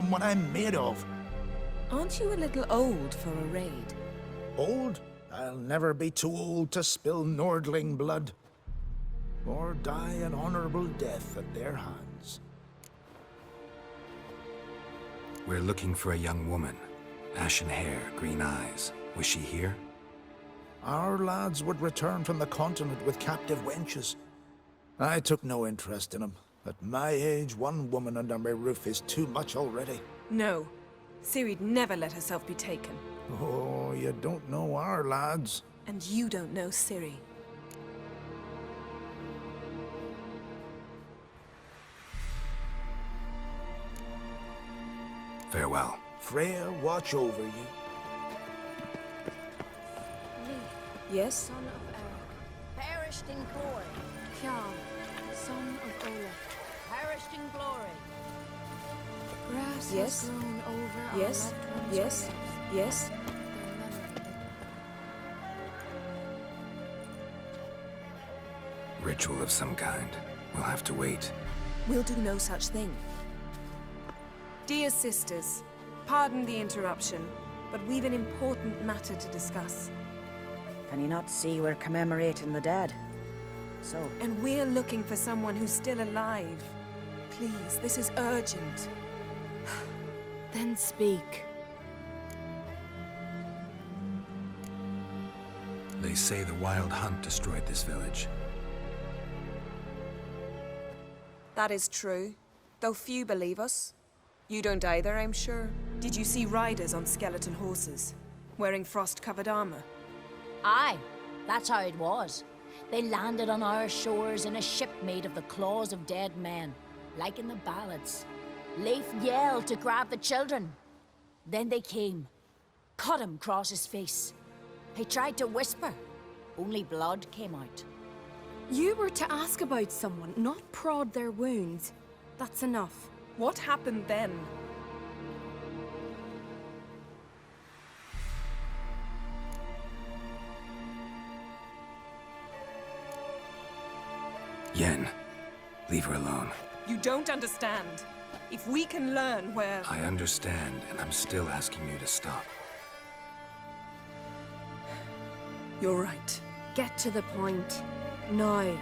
become what I'm made of. Aren't you a little old for a raid? Old? I'll never be too old to spill Nordling blood. Or die an honorable death at their hands. We're looking for a young woman. Ashen hair, green eyes. Was she here? Our lads would return from the continent with captive wenches. I took no interest in them. At my age, one woman under my roof is too much already. No. Ciri'd never let herself be taken. Oh, you don't know our lads. And you don't know Ciri. Farewell. Freya, watch over you. Yes? Son of Eric, Perished in glory. Kjarl, son of Olaf. Perished in glory. Grass Yes. has grown over Yes. our loved ones' Yes. graves. Yes? Their memory. Ritual of some kind. We'll have to wait. We'll do no such thing. Dear sisters, pardon the interruption, but we've an important matter to discuss. Can you not see we're commemorating the dead? So, And we're looking for someone who's still alive. Please, this is urgent. Then speak. They say the Wild Hunt destroyed this village. That is true, though few believe us. You don't either, I'm sure. Did you see riders on skeleton horses, wearing frost-covered armor? Aye, that's how it was. They landed on our shores in a ship made of the claws of dead men, like in the ballads. Leif yelled to grab the children. Then they came, cut him across his face. He tried to whisper, only blood came out. You were to ask about someone, not prod their wounds. That's enough. What happened then? Yen, leave her alone. You don't understand. If we can learn where... I understand, and I'm still asking you to stop. You're right. Get to the point. Now.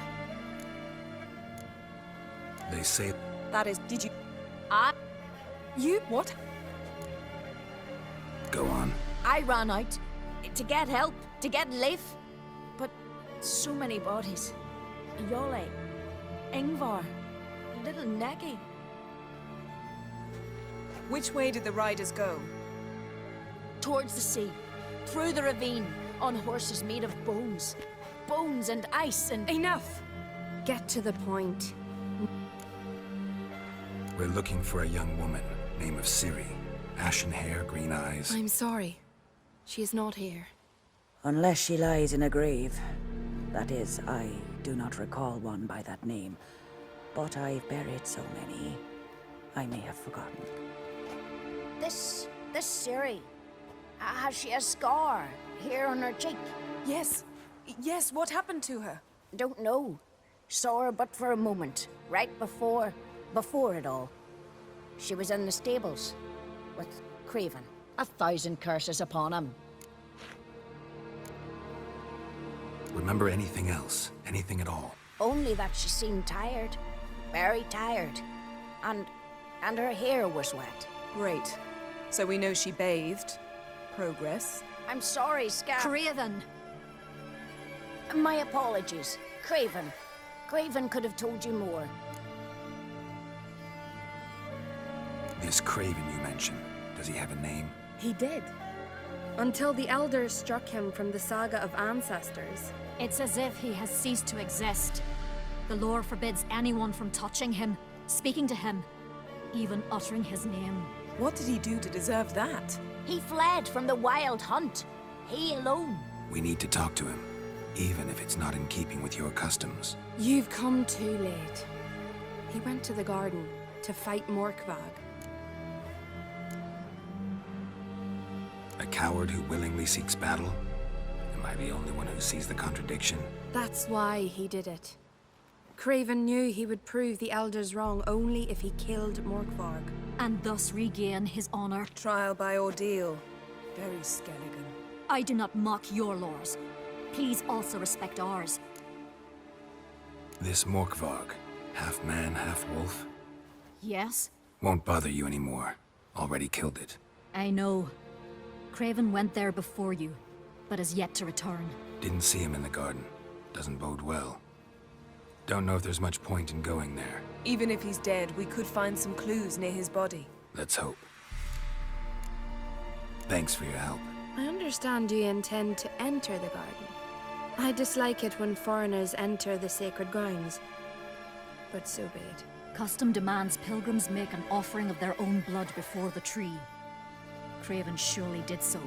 They say That is... Did you... You... What? go on. I ran out to get help, to get Leif. But so many bodies. Yole, Ingvar, little Necky. Which way did the riders go? Towards the sea, through the ravine, on horses made of bones. Bones and ice and... Enough! Get to the point. We're looking for a young woman, name of Ciri. Ashen hair, green eyes. I'm sorry. She is not here. unless she lies in a grave. That is, I do not recall one by that name. But I've buried so many, I may have forgotten. This Ciri, has she a scar here on her cheek? Yes. Yes, what happened to her? Don't know. Saw her but for a moment, right before it all. She was in the stables with Craven. 1,000 curses upon him. Remember anything else? Anything at all? Only that she seemed tired. Very tired. And her hair was wet. Great. So we know she bathed. Progress. I'm sorry, Scar. Craven! My apologies. Craven. Craven could have told you more. This Craven you mentioned, does he have a name? He did. Until the elders struck him from the saga of ancestors. It's as if he has ceased to exist. The lore forbids anyone from touching him, speaking to him, even uttering his name. What did he do to deserve that? He fled from the Wild Hunt. He alone. We need to talk to him, even if it's not in keeping with your customs. You've come too late. He went to the garden to fight Morkvag. A coward who willingly seeks battle? Am I the only one who sees the contradiction? That's why he did it. Craven knew he would prove the elders wrong only if he killed Morkvarg. and thus regain his honor. Trial by ordeal. Very Skelligan. I do not mock your laws. Please also respect ours. This Morkvarg, half man, half wolf, Yes? won't bother you anymore. Already killed it. I know. Craven went there before you, but is yet to return. Didn't see him in the garden. Doesn't bode well. Don't know if there's much point in going there. Even if he's dead, we could find some clues near his body. Let's hope. Thanks for your help. I understand you intend to enter the garden. I dislike it when foreigners enter the sacred grounds. But so be it. Custom demands pilgrims make an offering of their own blood before the tree. Craven surely did so.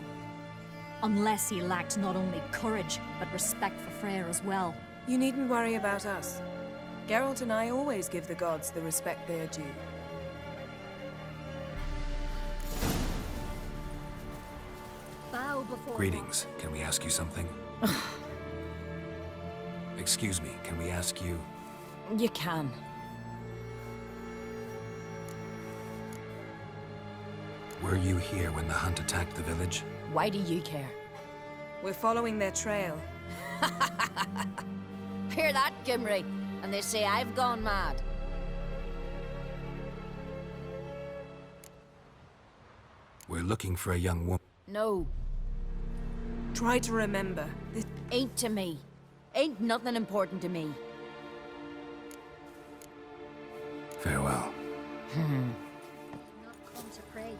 Unless he lacked not only courage, but respect for Freyr as well. You needn't worry about us. Geralt and I always give the gods the respect they are due. Bow before... Greetings. Can we ask you something? Excuse me, can we ask you... You can. Were you here when the hunt attacked the village? Why do you care? We're following their trail. Hear that, Gimri? And they say I've gone mad. We're looking for a young woman. No, Try to remember. This ain't to me. Ain't nothing important to me. Farewell. Not come to pray.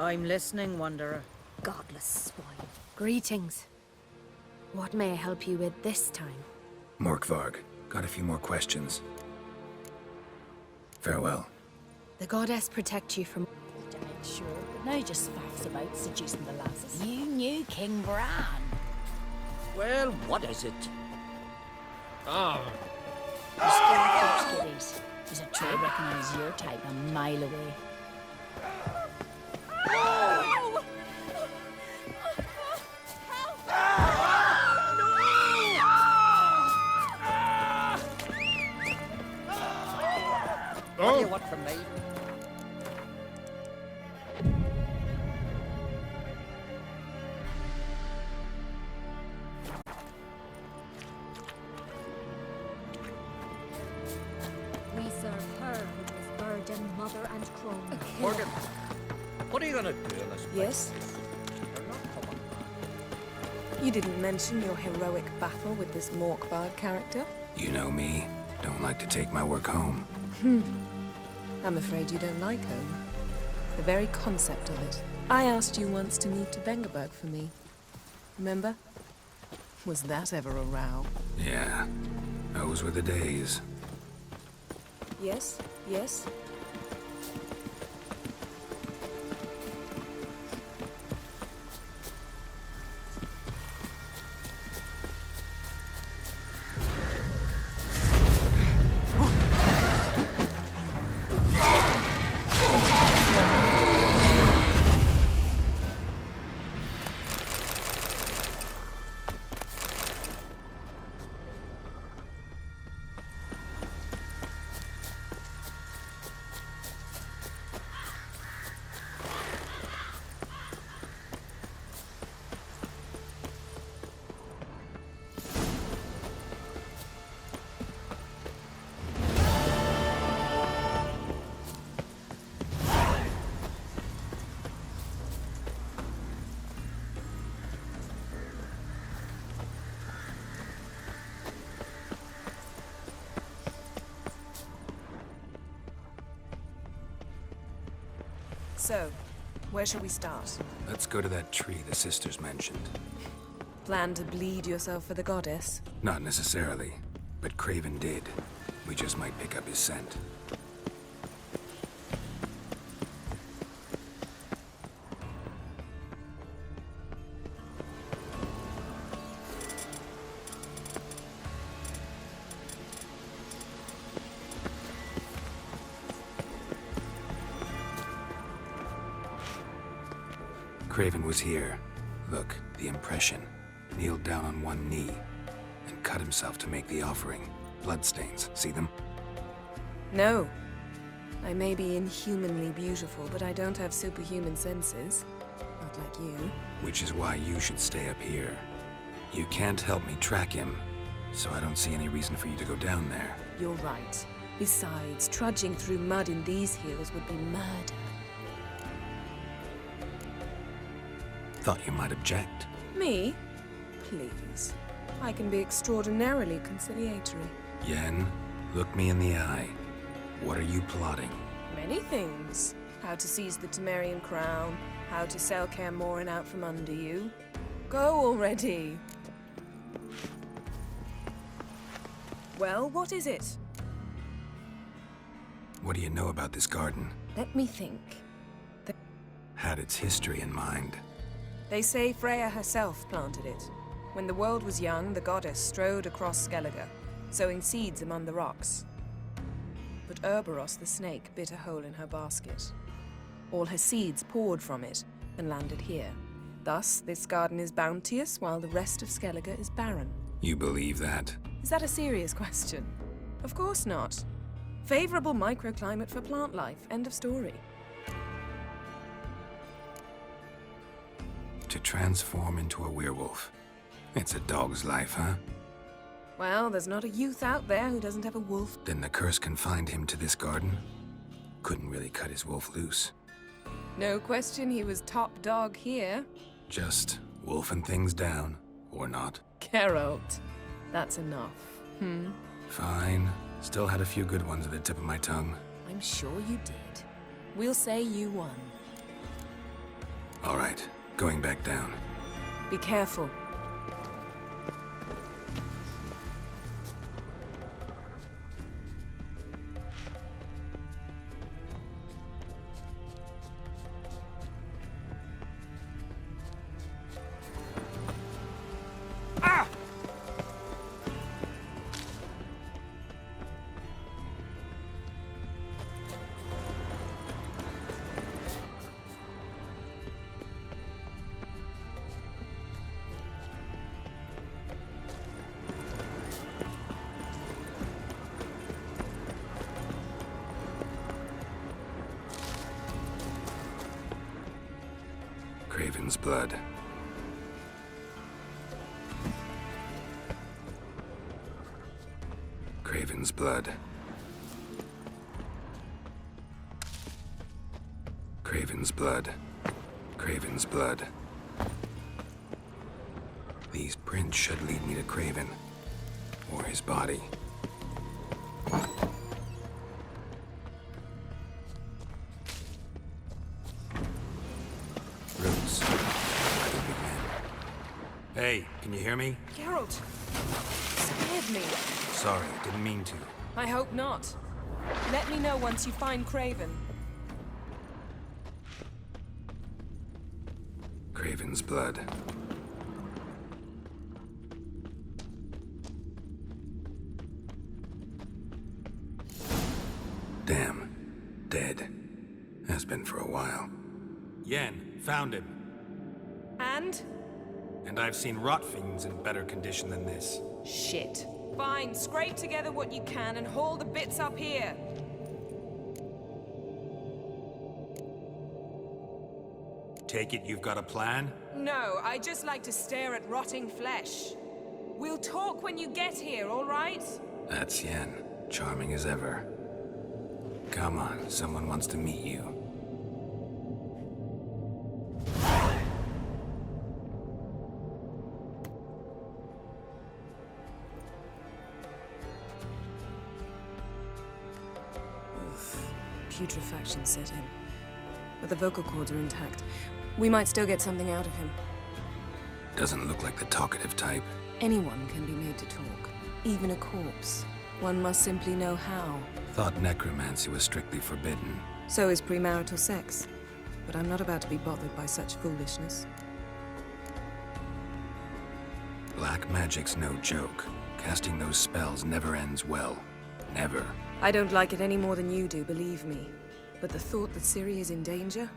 I'm listening, Wanderer. Godless swine. Greetings. What may I help you with this time? Morkvarg. Got a few more questions. Farewell. The goddess protect you from... Damn sure, but now just faffs about seducing the lasses. You knew King Bran. Well, what is it? You scare folks, kiddies. There's a tree recognise your type a mile away. What do you want from me? We serve her who is virgin, mother, and crone. Morgan, what are you gonna do in this place? Yes? You're not coming back. You didn't mention your heroic battle with this Morkvarg character. You know me. Don't like to take my work home. I'm afraid you don't like home. The very concept of it. I asked you once to move to Vengerberg for me. Remember? Was that ever a row? Yeah. Those were the days. Yes, yes. So, where shall we start? Let's go to that tree the sisters mentioned. Plan to bleed yourself for the goddess? Not necessarily, but Craven did. We just might pick up his scent. Craven was here. Look, the impression. Kneeled down on one knee and cut himself to make the offering. Bloodstains, see them? No. I may be inhumanly beautiful, but I don't have superhuman senses. Not like you. Which is why you should stay up here. You can't help me track him, so I don't see any reason for you to go down there. You're right. Besides, trudging through mud in these hills would be murder. Thought you might object. Me? Please. I can be extraordinarily conciliatory. Yen, look me in the eye. What are you plotting? Many things. How to seize the Temerian crown, how to sell Kaer Morhen out from under you. Go already! Well, what is it? What do you know about this garden? Let me think. Had its history in mind. They say Freya herself planted it. When the world was young, the goddess strode across Skellige, sowing seeds among the rocks. But Urboros the snake bit a hole in her basket. All her seeds poured from it and landed here. Thus, this garden is bounteous while the rest of Skellige is barren. You believe that? Is that a serious question? Of course not. Favorable microclimate for plant life. End of story. To transform into a werewolf. It's a dog's life, huh? Well, there's not a youth out there who doesn't have a wolf. Then the curse confined him to this garden? Couldn't really cut his wolf loose. No question he was top dog here. Just wolfing things down, or not. Geralt, that's enough. Fine. Still had a few good ones at the tip of my tongue. I'm sure you did. We'll say you won. All right, going back down. Be careful. Craven's blood. Craven's blood. Craven's blood. Craven's blood. These prints should lead me to Craven. Or his body. Roots. Hey, can you hear me? Geralt! Scared me. Sorry, didn't mean to. I hope not. Let me know once you find Craven. Craven's blood. Damn. Dead. Has been for a while. Yen, found him. And? And I've seen rot fiends in better condition than this. Shit. Fine, scrape together what you can and haul the bits up here. Take it you've got a plan? No, I just like to stare at rotting flesh. We'll talk when you get here, all right? That's Yen. Charming as ever. Come on, someone wants to meet you. Putrefaction set in. But the vocal cords are intact. We might still get something out of him. Doesn't look like the talkative type. Anyone can be made to talk. Even a corpse. One must simply know how. Thought necromancy was strictly forbidden. So is premarital sex. But I'm not about to be bothered by such foolishness. Black magic's no joke. Casting those spells never ends well. Never. I don't like it any more than you do, believe me. But the thought that Ciri is in danger,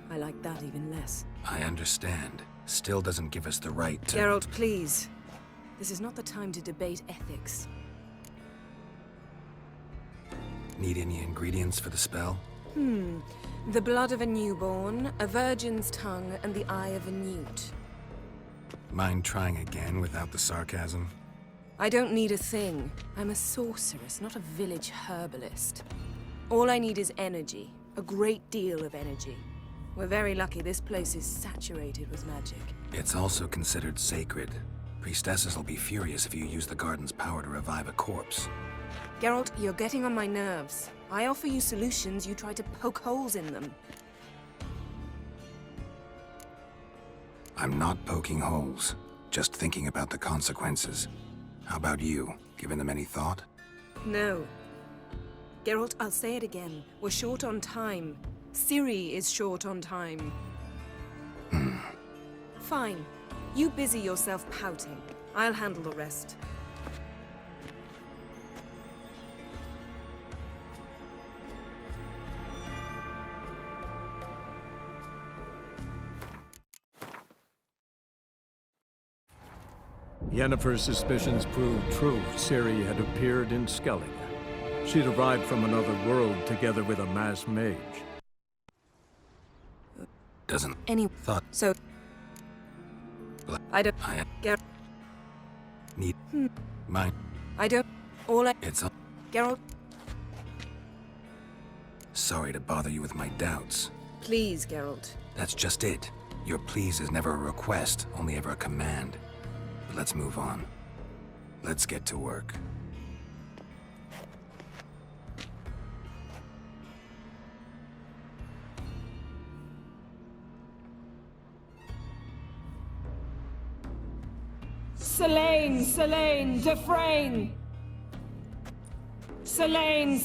I like that even less. I understand. Still doesn't give us the right to— Geralt, please. This is not the time to debate ethics. Need any ingredients for the spell? The blood of a newborn, a virgin's tongue, and the eye of a newt. Mind trying again without the sarcasm? I don't need a thing. I'm a sorceress, not a village herbalist. All I need is energy. A great deal of energy. We're very lucky this place is saturated with magic. It's also considered sacred. Priestesses will be furious if you use the garden's power to revive a corpse. Geralt, you're getting on my nerves. I offer you solutions, you try to poke holes in them. I'm not poking holes, just thinking about the consequences. How about you? Given them any thought? No. Geralt, I'll say it again. We're short on time. Ciri is short on time. Fine. You busy yourself pouting. I'll handle the rest. Yennefer's suspicions proved true. Ciri had appeared in Skellige. She'd arrived from another world together with a masked mage. Doesn't Any thought so I don't I Geralt. need mind. I don't all I It's all Geralt, sorry to bother you with my doubts. please, Geralt. That's just it. Your please is never a request, only ever a command. But let's move on. Let's get to work. Selene, Defrain! Selene,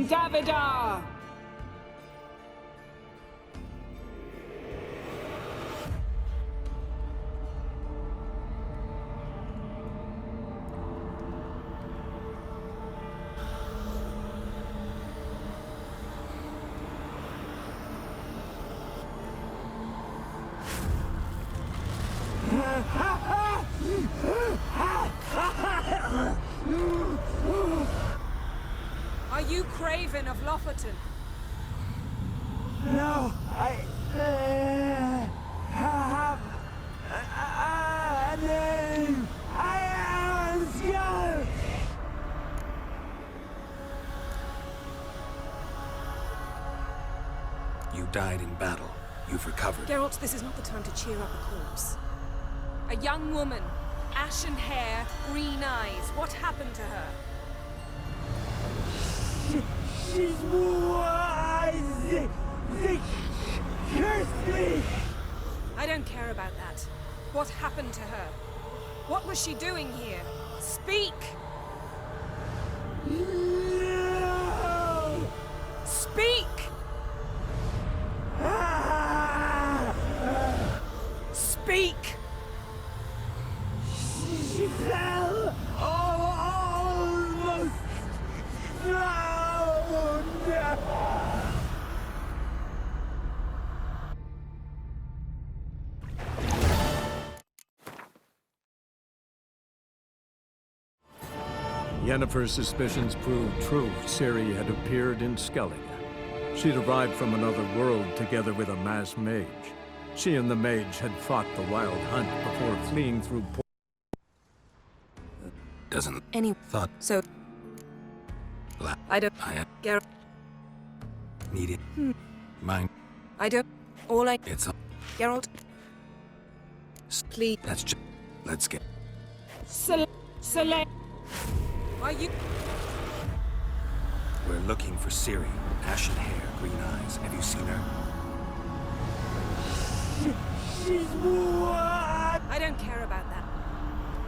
Davidar! Are you Craven of Lofoten? No, I have a name. I am Skull. You died in battle. You've recovered. Geralt, this is not the time to cheer up a corpse. A young woman, ashen hair, green eyes. What happened to her? She's wise. They cursed me. I don't care about that. What happened to her? What was she doing here? Speak! No. Speak! Speak! She fell almost drowned. Yennefer's suspicions proved true. Ciri had appeared in Skellige. She'd arrived from another world together with a masked mage. She and the mage had fought the wild hunt before fleeing through Doesn't Any thought so I don't I Geralt. need it. Mind. I don't all I It's all. Geralt, please. That's just. Let's get. Selene. Are you We're looking for Ciri. Ashen hair, green eyes. Have you seen her? She's wise. I don't care about that.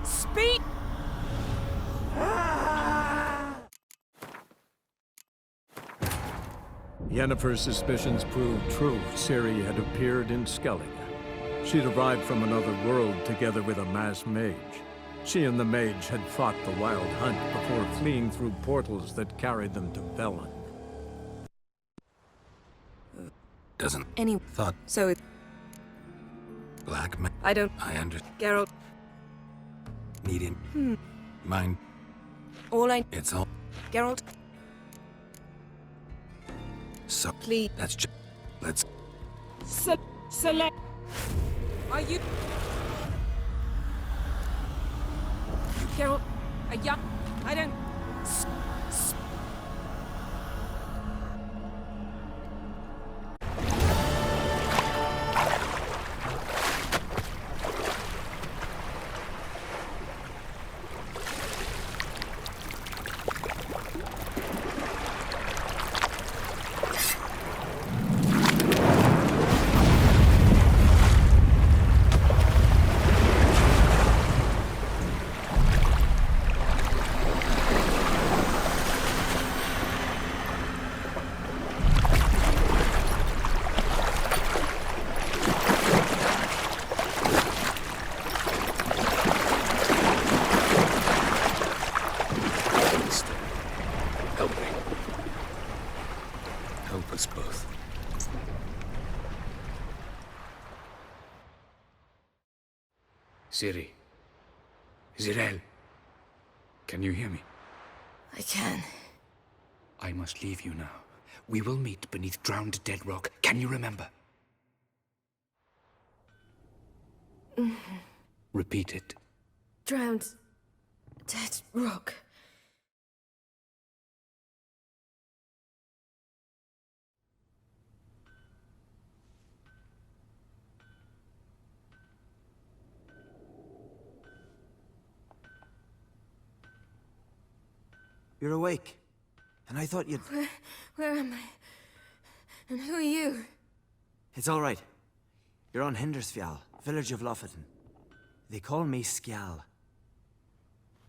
Speak! Yennefer's suspicions proved true. Ciri had appeared in Skellige. She'd arrived from another world together with a masked mage. She and the mage had fought the wild hunt before fleeing through portals that carried them to Velen. Doesn't Any thought so it black man. I don't I understand. Geralt, Need it. Mind. all I It's all. Geralt, So, Please. that's just... Let's... Selene. Are you... Carol, I don't... Help me. Help us both. Siri. Zirel. Can you hear me? I can. I must leave you now. We will meet beneath drowned dead rock. Can you remember? Repeat it. Drowned. Dead rock. You're awake. And I thought you'd... Where am I? And who are you? It's all right. You're on Hindersfjall, village of Lofoten. They call me Skjal.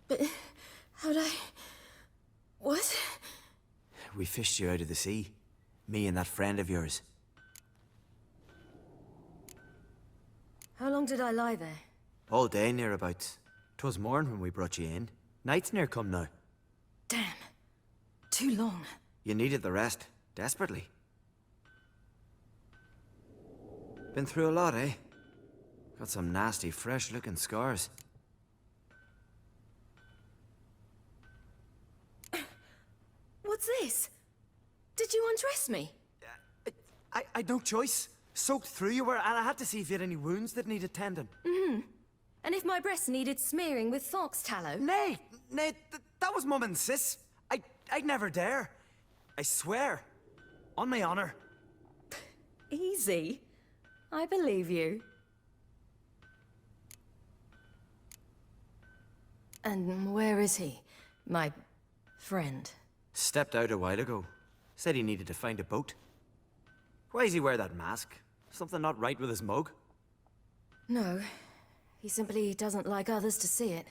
But... how'd I... What? We fished you out of the sea. Me and that friend of yours. How long did I lie there? All day, nearabouts. 'Twas morn when we brought you in. Night's near come now. Damn. Too long. You needed the rest. Desperately. Been through a lot, eh? Got some nasty, fresh-looking scars. What's this? Did you undress me? I'd no choice. Soaked through you were, and I had to see if you had any wounds that needed tending. Mm-hmm. And if my breasts needed smearing with fox tallow? Nay, that was Mum and Sis. I'd never dare. I swear. On my honor. Easy. I believe you. And where is he? My friend? Stepped out a while ago. Said he needed to find a boat. Why does he wear that mask? Something not right with his mug? No. He simply doesn't like others to see it.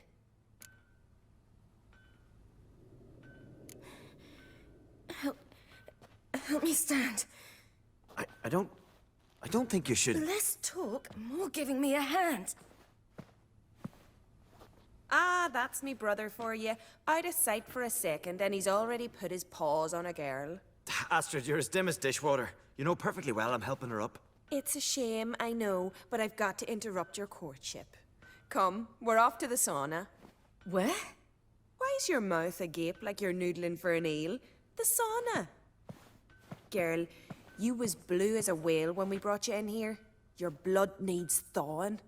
Help me stand. I don't think you should... Less talk, more giving me a hand. Ah, that's me brother for you. Out of sight for a second, and he's already put his paws on a girl. Astrid, you're as dim as dishwater. You know perfectly well I'm helping her up. It's a shame, I know, but I've got to interrupt your courtship. Come, we're off to the sauna. Where? Why's your mouth agape like you're noodling for an eel? The sauna. Girl, you was blue as a whale when we brought you in here. Your blood needs thawing.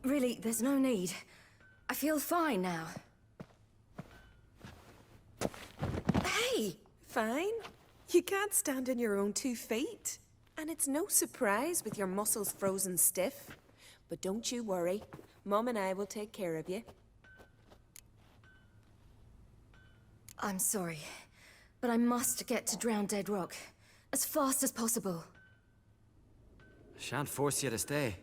Really, there's no need. I feel fine now. Hey, fine. You can't stand on your own 2 feet. And it's no surprise with your muscles frozen stiff. But don't you worry. Mum and I will take care of you. I'm sorry, but I must get to Drowned Dead Rock as fast as possible. Shan't force you to stay.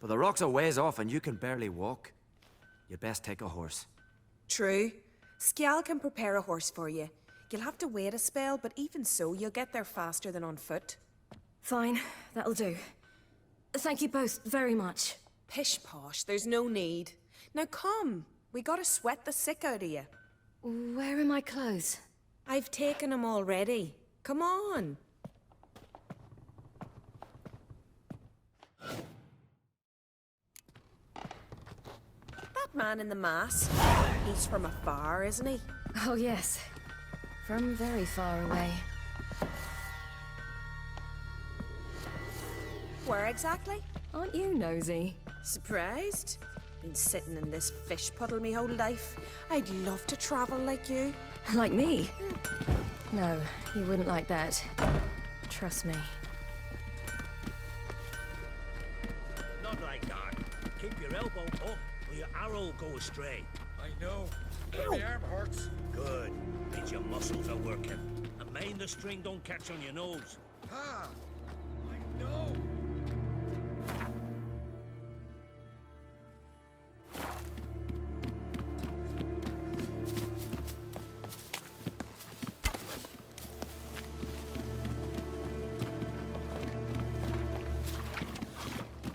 But the rock's a ways off and you can barely walk. You'd best take a horse. True. Skjal can prepare a horse for you. You'll have to wait a spell, but even so, you'll get there faster than on foot. Fine, that'll do. Thank you both very much. Pish-posh, there's no need. Now come, we gotta sweat the sick out of you. Where are my clothes? I've taken them already. Come on. That man in the mask. He's from afar, isn't he? Oh, yes. From very far away. Where exactly? Aren't you nosy? Surprised? Been sitting in this fish puddle me whole life. I'd love to travel like you. Like me? No, you wouldn't like that. Trust me. Not like that. Keep your elbow up, or your arrow will go astray. I know. My arm hurts. Good. Means your muscles are working. And mind the string don't catch on your nose. Ah! I know.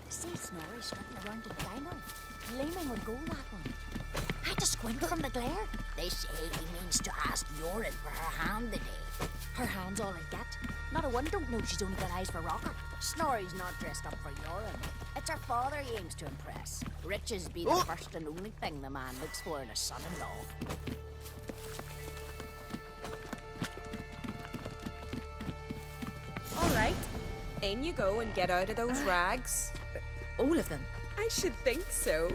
See Snorri strutting around in diner. Gleaming would go that one. I had to squint from the glare. They say he means to ask Yorin for her hand today. Her hand's all I get. Not a one don't know she's only got eyes for Rocker. Snorri's not dressed up for Yorin. It's her father he aims to impress. Riches be the first and only thing the man looks for in a son-in-law. All right. In you go and get out of those rags. All of them? I should think so.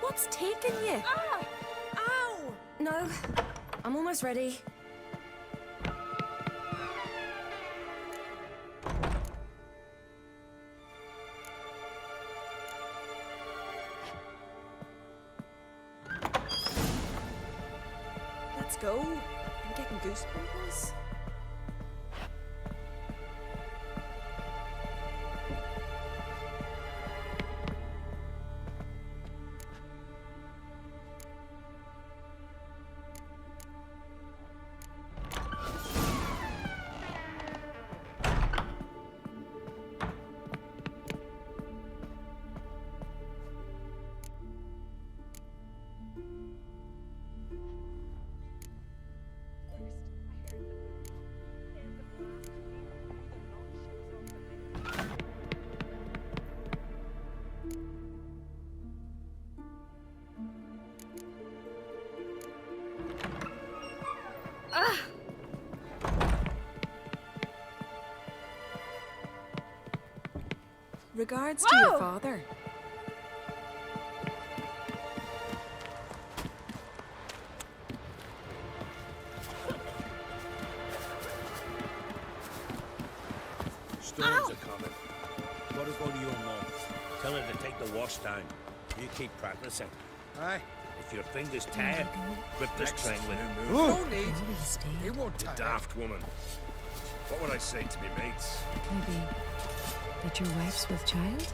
What's taking you? Ah! Ow! No, I'm almost ready. Let's go. I'm getting goosebumps. Regards to your father. Storms are coming. Gotta go to your mum. Tell her to take the wash down. You keep practicing. Aye. If your fingers tear, grip this train with it. No need. He won't You tire. daft woman. What would I say to me mates? Maybe that your wife's with child?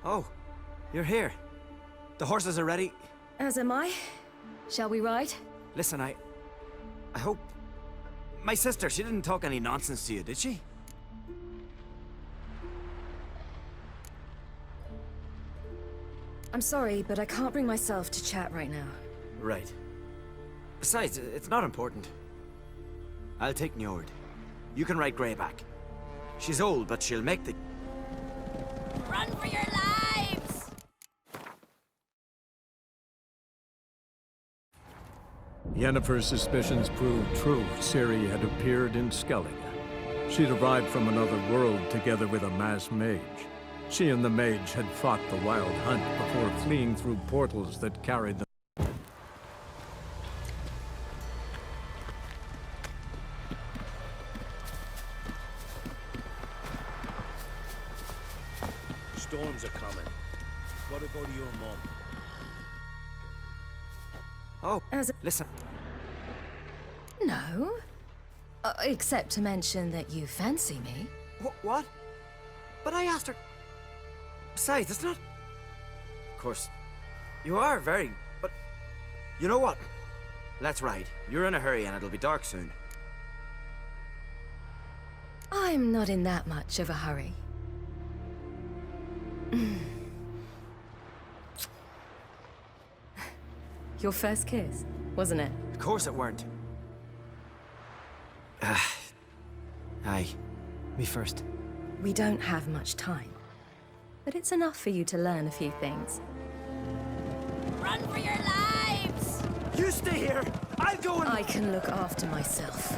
Oh, you're here. The horses are ready. As am I. Shall we ride? Listen, I hope... My sister, she didn't talk any nonsense to you, did she? I'm sorry, but I can't bring myself to chat right now. Right. Besides, it's not important. I'll take Njord. You can ride Greyback. She's old, but she'll make the... Run for your lives! Yennefer's suspicions proved true. Ciri had appeared in Skellige. She'd arrived from another world together with a masked mage. She and the mage had fought the Wild Hunt before fleeing through portals that carried them. Storms are coming. Gotta go to your mum. Oh, listen. No. Except to mention that you fancy me. What? But I asked her... Besides, it's not... Of course, you are very... But... You know what? Let's ride. You're in a hurry and it'll be dark soon. I'm not in that much of a hurry. Your first kiss, wasn't it? Of course it weren't. Aye. Me first. We don't have much time. But it's enough for you to learn a few things. Run for your lives! You stay here! I'll go and... I can look after myself.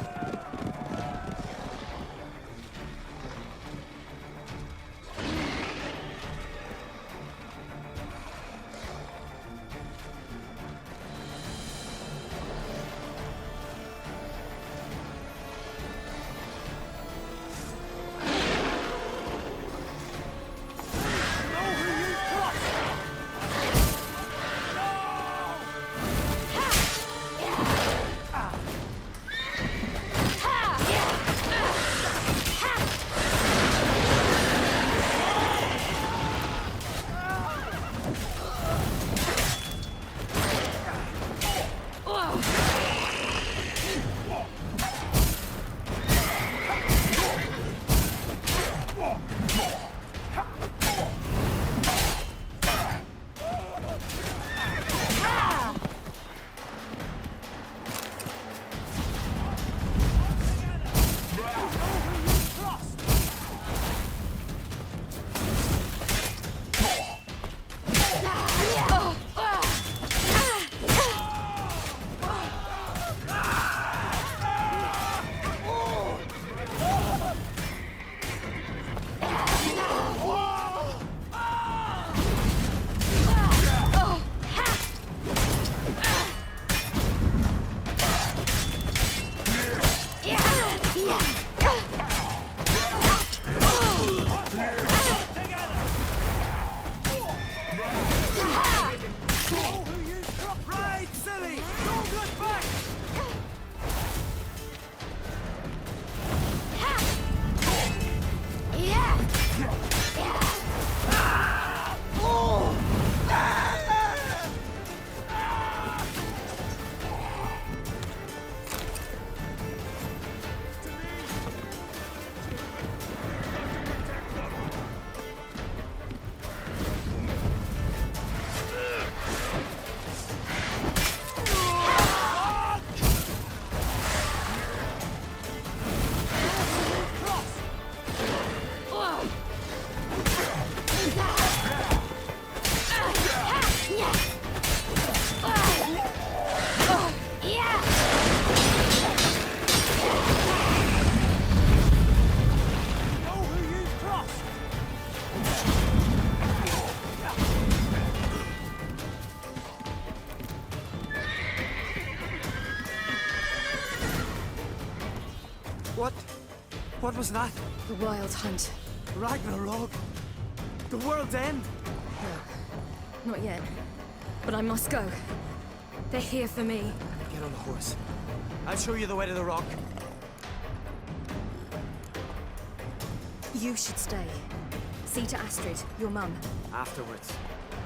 What was that? The Wild Hunt. Ragnarok? The world's end? No, not yet. But I must go. They're here for me. Get on the horse. I'll show you the way to the rock. You should stay. See to Astrid, your mum. Afterwards.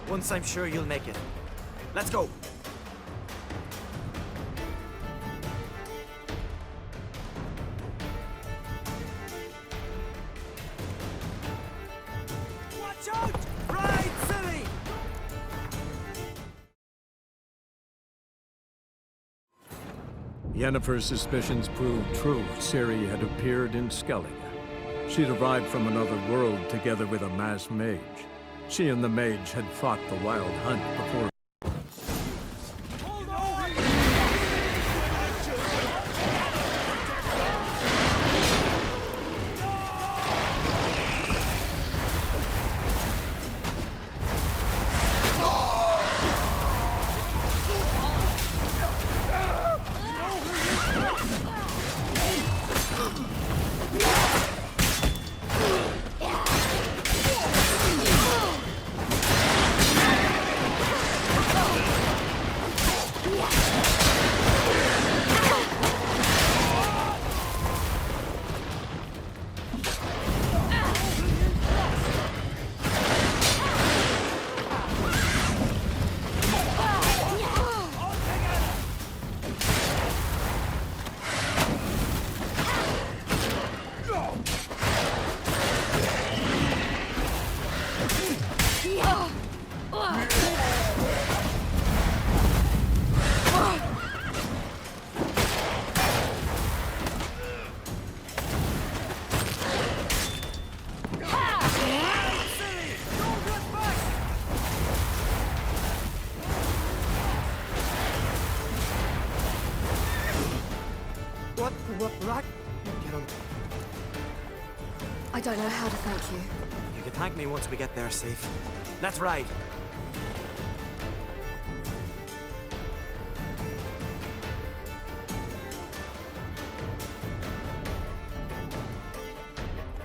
Once I'm sure you'll make it. Let's go! Yennefer's suspicions proved true. Ciri had appeared in Skellige. She'd arrived from another world together with a masked mage. She and the mage had fought the Wild Hunt before. Black? Get on. I don't know how to thank you. You can thank me once we get there safe. Let's ride.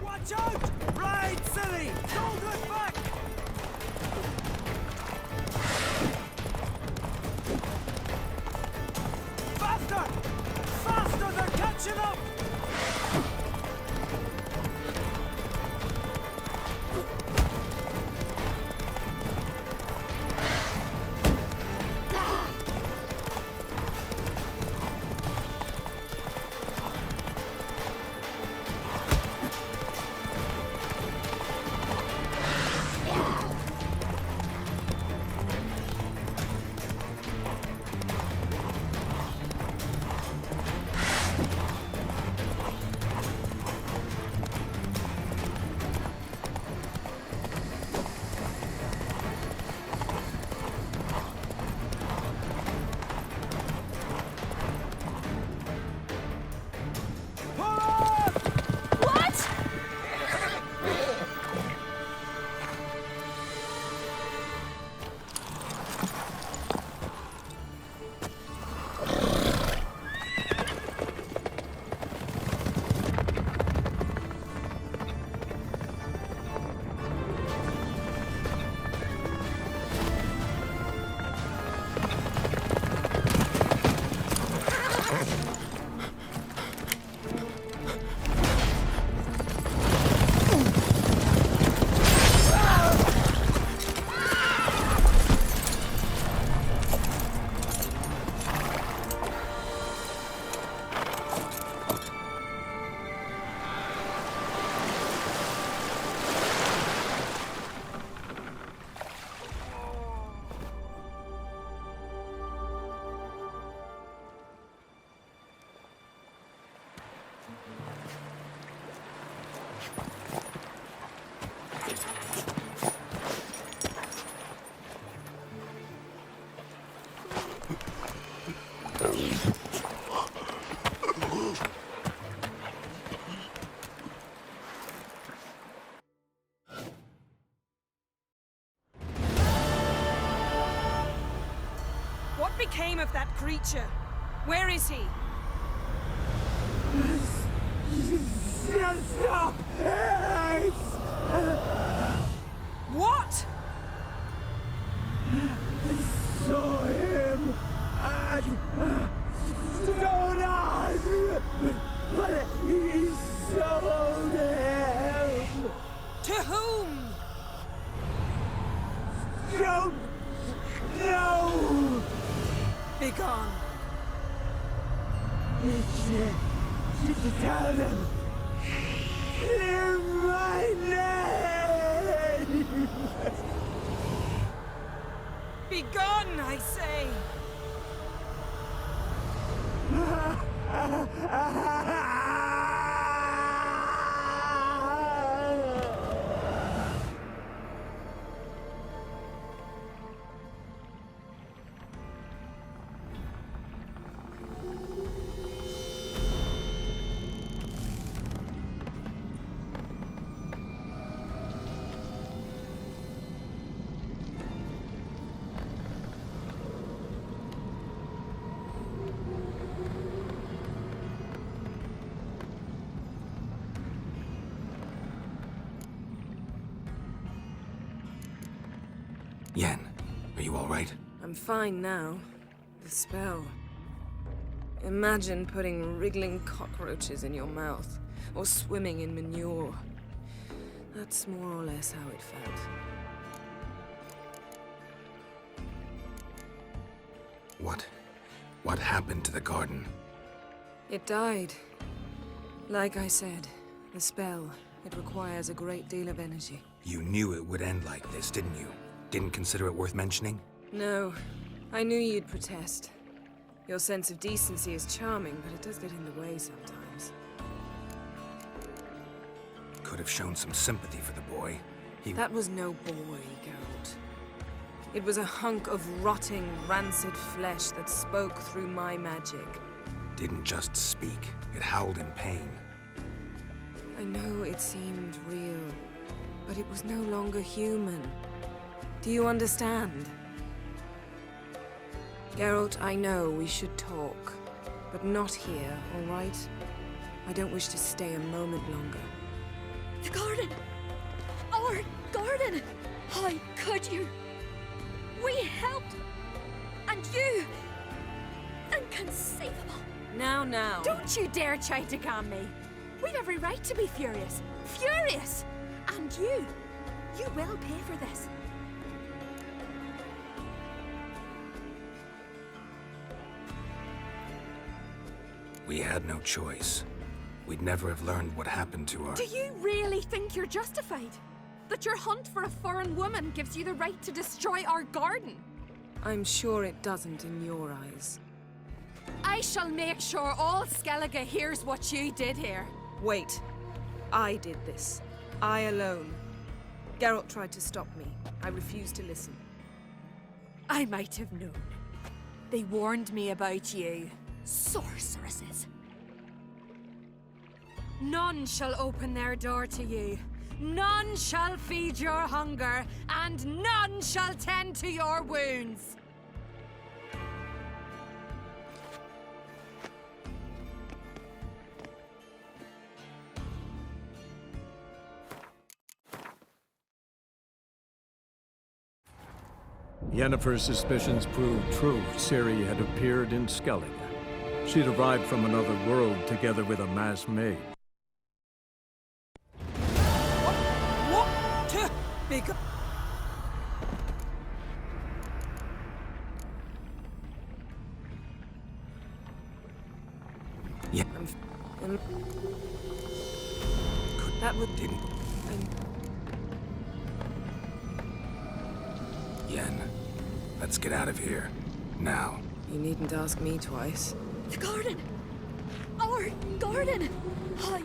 Watch out! Ride, silly! Don't look back! Faster! Faster! They're catching up! What became of that creature? Where is he? Stop! What? I saw him at Stone, but he sold him. To whom? Don't know. Begone. Tell them. Clear my name. Begone, I say. Yen, are you all right? I'm fine now. The spell. Imagine putting wriggling cockroaches in your mouth, or swimming in manure. That's more or less how it felt. What happened to the garden? It died. Like I said, the spell, it requires a great deal of energy. You knew it would end like this, didn't you? Didn't consider it worth mentioning? No, I knew you'd protest. Your sense of decency is charming, but it does get in the way sometimes. Could have shown some sympathy for the boy. That was no boy, Geralt. It was a hunk of rotting, rancid flesh that spoke through my magic. didn't just speak. It howled in pain. I know it seemed real, but it was no longer human. Do you understand? Geralt, I know we should talk, but not here, all right? I don't wish to stay a moment longer. The garden! Our garden! How could you? We helped! And you! Inconceivable! Now. Don't you dare try to calm me! We've every right to be furious! Furious! And you will pay for this. We had no choice. We'd never have learned what happened to our... Do you really think you're justified? That your hunt for a foreign woman gives you the right to destroy our garden? I'm sure it doesn't in your eyes. I shall make sure all Skellige hears what you did here. Wait. I did this. I alone. Geralt tried to stop me. I refused to listen. I might have known. They warned me about you. Sorceresses. None shall open their door to you. None shall feed your hunger, and none shall tend to your wounds. Yennefer's suspicions proved true. Ciri had appeared in Skellige. She'd arrived from another world together with a masked mage. What to be go- Yeah. That would... Didn't... Yen, let's get out of here. Now. You needn't ask me twice. The garden! Our garden! How...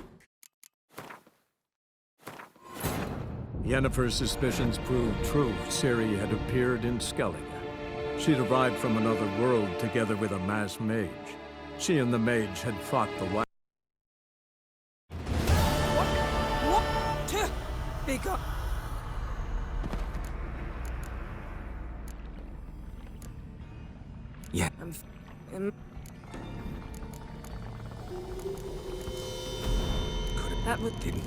Yennefer's suspicions proved true. Ciri had appeared in Skellige. She'd arrived from another world together with a masked mage. She and the mage had fought the wild... What to be go- Yeah. That would... Didn't...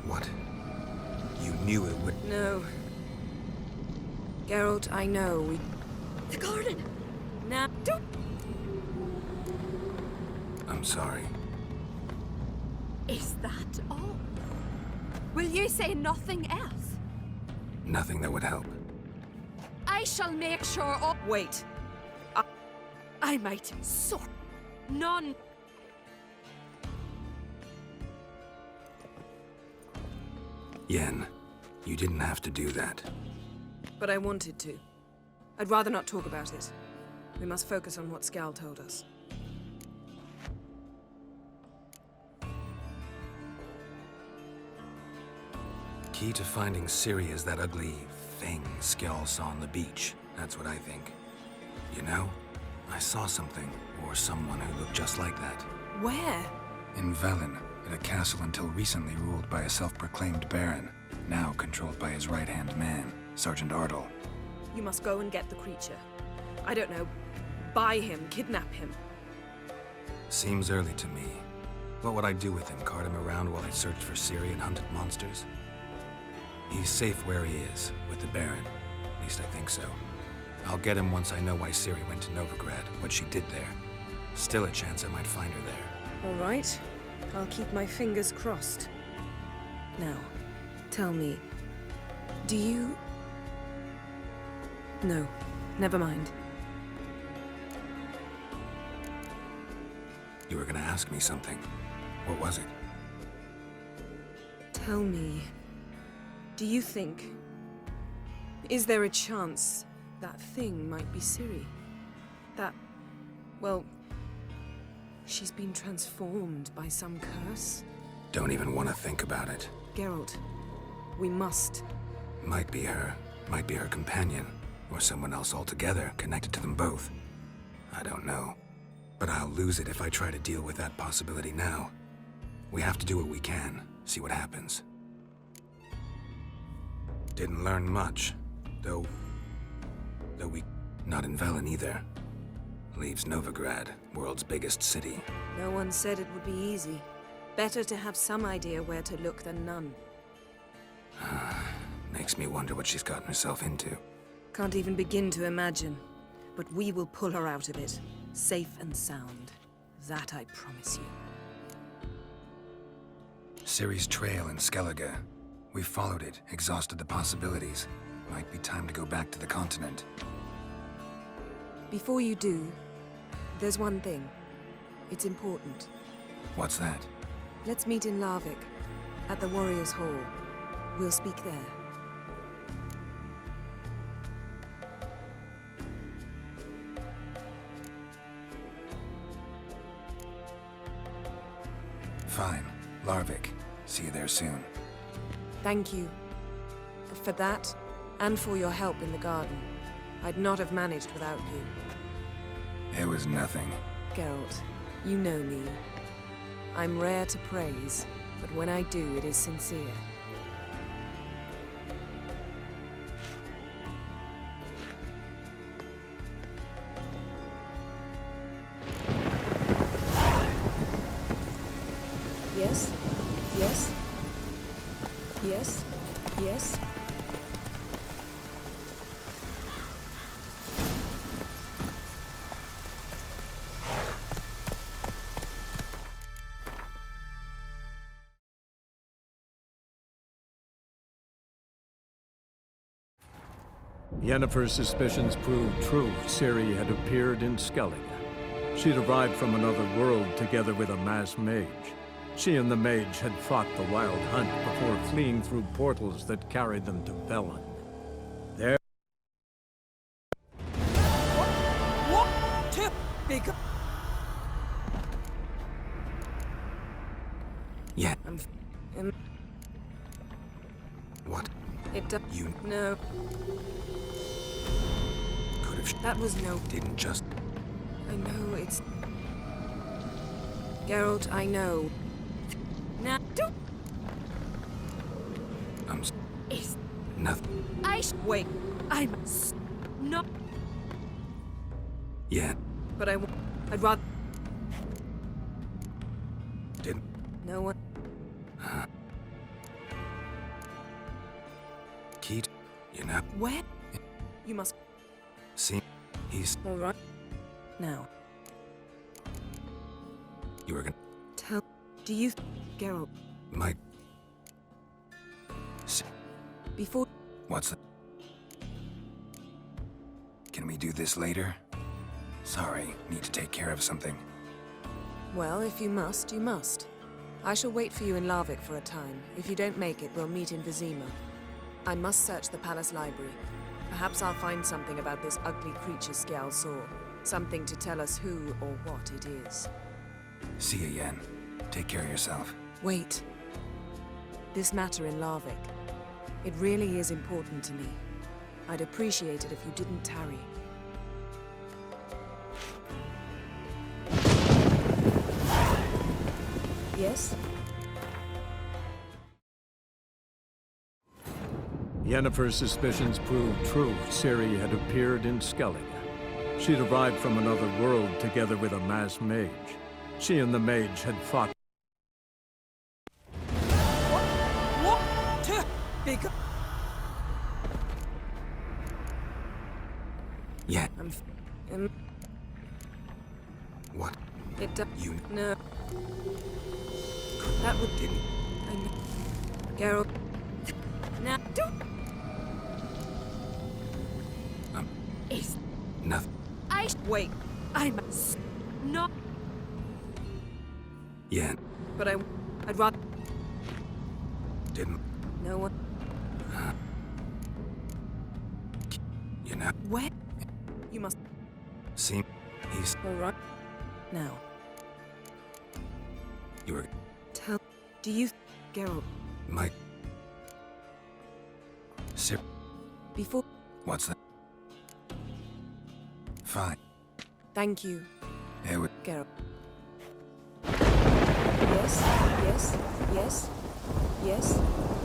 What? You knew it would... No. Geralt, I know we... The garden! Now... Don't... I'm sorry. Is that all? Will you say nothing else? Nothing that would help. I shall make sure all... Wait. I might sort... None... Yen, you didn't have to do that. But I wanted to. I'd rather not talk about it. We must focus on what Scal told us. Key to finding Ciri is that ugly thing Skell saw on the beach. That's what I think. You know, I saw something, or someone who looked just like that. Where? In Velen, at a castle until recently ruled by a self-proclaimed baron, now controlled by his right-hand man, Sergeant Ardle. You must go and get the creature. I don't know. Buy him, kidnap him. Seems early to me. What would I do with him? Cart him around while I searched for Ciri and hunted monsters? He's safe where he is, with the Baron. At least I think so. I'll get him once I know why Ciri went to Novigrad, what she did there. Still a chance I might find her there. All right. I'll keep my fingers crossed. Now, tell me, do you... No, never mind. You were gonna ask me something. What was it? Tell me, do you think... Is there a chance that thing might be Ciri? That... well... she's been transformed by some curse? Don't even want to think about it. Geralt, we must. Might be her companion, or someone else altogether connected to them both. I don't know. But I'll lose it if I try to deal with that possibility now. We have to do what we can, see what happens. Didn't learn much, though we... Not in Velen either. Leaves Novigrad, world's biggest city. No one said it would be easy. Better to have some idea where to look than none. Makes me wonder what she's gotten herself into. Can't even begin to imagine. But we will pull her out of it. Safe and sound. That I promise you. Ciri's trail in Skellige. We followed it, exhausted the possibilities. Might be time to go back to the continent. Before you do, there's one thing. It's important. What's that? Let's meet in Larvik, at the Warriors' Hall. We'll speak there. Fine. Larvik. See you there soon. Thank you. For that, and for your help in the garden. I'd not have managed without you. It was nothing. Geralt, you know me. I'm rare to praise, but when I do, it is sincere. Yes? Yes? Yes? Yes? Yennefer's suspicions proved true. Ciri had appeared in Skellige. She'd arrived from another world together with a masked mage. She and the mage had fought the Wild Hunt before fleeing through portals that carried them to Velen. There... Yeah. I'm... What? It does... You... No. Could have... That was no... Didn't just... I know, it's... Geralt, I know. Now, don't... It's... Nothing. Wait. I'm... Not... Yeah. But I'd rather... Didn't... No one... Keat, you know... Where? You must... See, he's... All right. Now. You were gonna... Tell... Do you... Geralt... Might... See, Before... what's that? Can we do this later? Sorry, need to take care of something. Well, if you must, you must. I shall wait for you in Larvik for a time. If you don't make it, we'll meet in Vizima. I must search the palace library. Perhaps I'll find something about this ugly creature Skjal saw. Something to tell us who or what it is. See you, Yen. Take care of yourself. Wait. This matter in Larvik. It really is important to me. I'd appreciate it if you didn't tarry. Yes? Yennefer's suspicions proved true. Ciri had appeared in Skellige. She'd arrived from another world together with a masked mage. She and the mage had fought... Yeah. I'm... What? It does... You... No. That would... Didn't... I know. Geralt... Now, don't... Is... Nothing. Wait. I'm... Not... Yeah. But I'd rather... Didn't... No one... You know... Where? You must... See, he's... All right. Now. You were... Tell... Do you... Geralt... Might... Sir... Before... What's that? Fine. Thank you, Here we... Geralt. Yes, yes, yes, yes.